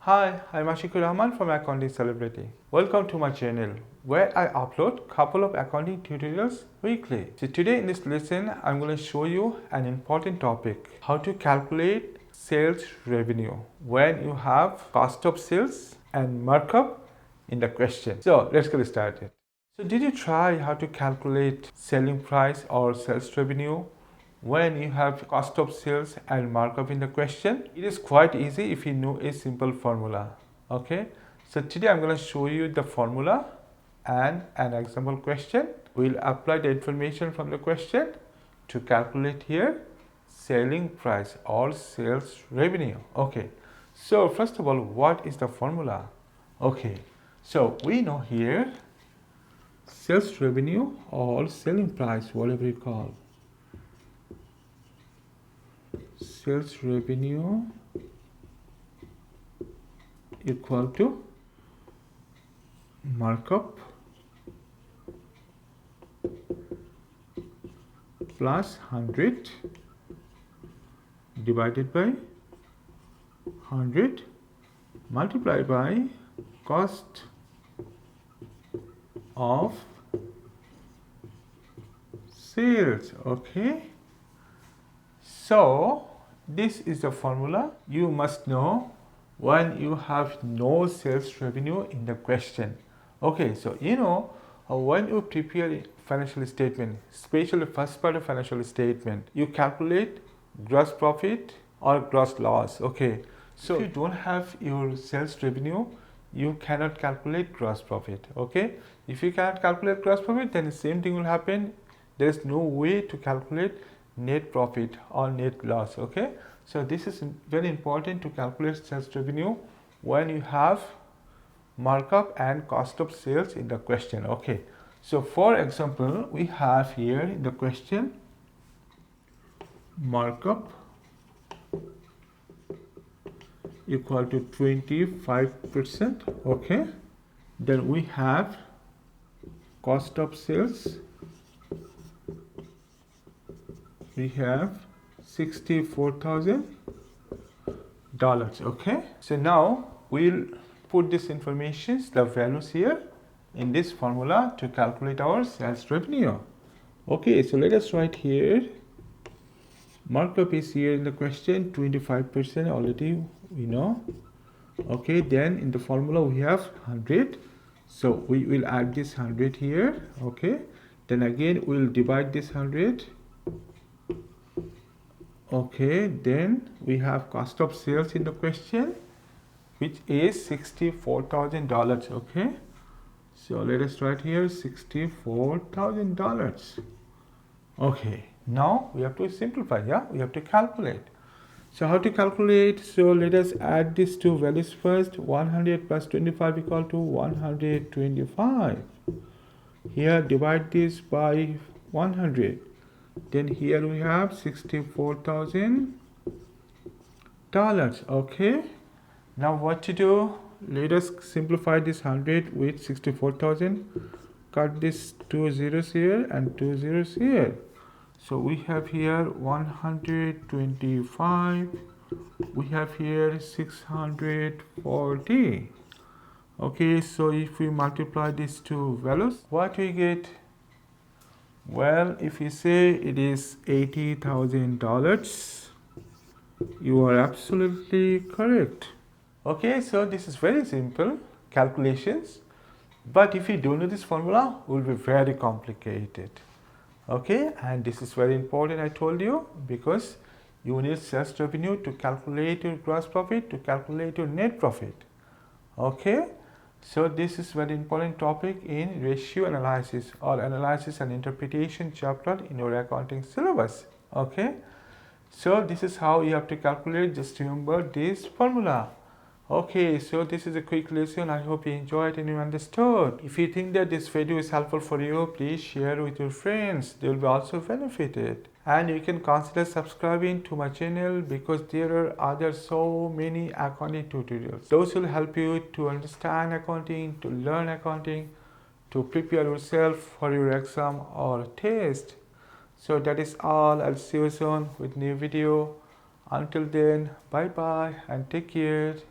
Hi, I'm Ashikur Rahman from Accounting Syllabuses. Welcome to my channel where I upload couple of accounting tutorials weekly. So today in this lesson, I'm going to show you an important topic, how to calculate sales revenue when you have cost of sales and markup in the question. So let's get started. So did you try how to calculate selling price or sales revenue when you have cost of sales and markup in the question? It is quite easy if you know a simple formula. Okay, so today I'm going to show you the formula and an example question. We'll apply the information from the question to calculate here selling price or sales revenue. Okay, so first of all, what is the formula? Okay, so we know here sales revenue or selling price, whatever you call. Sales revenue equal to markup plus 100 divided by 100 multiplied by cost of sales. Okay, so this is the formula you must know when you have no sales revenue in the question. Okay, so you know when you prepare financial statement, especially first part of financial statement, you calculate gross profit or gross loss. Okay, so if you don't have your sales revenue, you cannot calculate gross profit. Okay, if you cannot calculate gross profit, then the same thing will happen. There is no way to calculate net profit or net loss. Okay, so this is very important to calculate sales revenue when you have markup and cost of sales in the question. Okay, so for example, we have here in the question markup equal to 25%. Okay, then we have cost of sales, we have $64,000. Okay, so now we'll put this information, the values here in this formula to calculate our sales revenue. Okay, so let us write here markup is here in the question 25%, already we know. Okay, then in the formula we have 100, so we will add this 100 here. Okay, then again we'll divide this 100. Okay, then we have cost of sales in the question, which is $64,000. Okay, so let us write here $64,000. Okay, now we have to simplify. Yeah, we have to calculate. So how to calculate? So let us add these two values first. 100 plus 25 equal to 125. Here divide this by 100. Then here we have $64,000. Okay, now what to do? Let us simplify this 100 with 64,000. Cut this 2 zeros here and 2 zeros here. So we have here 125. We have here 640. Okay, so if we multiply these two values, what we get? Well, if you say it is $80,000, you are absolutely correct. Okay, so this is very simple calculations, but if you don't know this formula, it will be very complicated. Okay, and this is very important, I told you, because you need sales revenue to calculate your gross profit, to calculate your net profit. Okay, so this is very important topic in ratio analysis or analysis and interpretation chapter in your accounting syllabus. Okay, so this is how you have to calculate. Just remember this formula. Okay, so this is a quick lesson. I hope you enjoyed and you understood. If you think that this video is helpful for you, please share with your friends. They will be also benefited. And you can consider subscribing to my channel because there are other so many accounting tutorials. Those will help you to understand accounting, to learn accounting, to prepare yourself for your exam or test. So that is all. I'll see you soon with new video. Until then, bye bye and take care.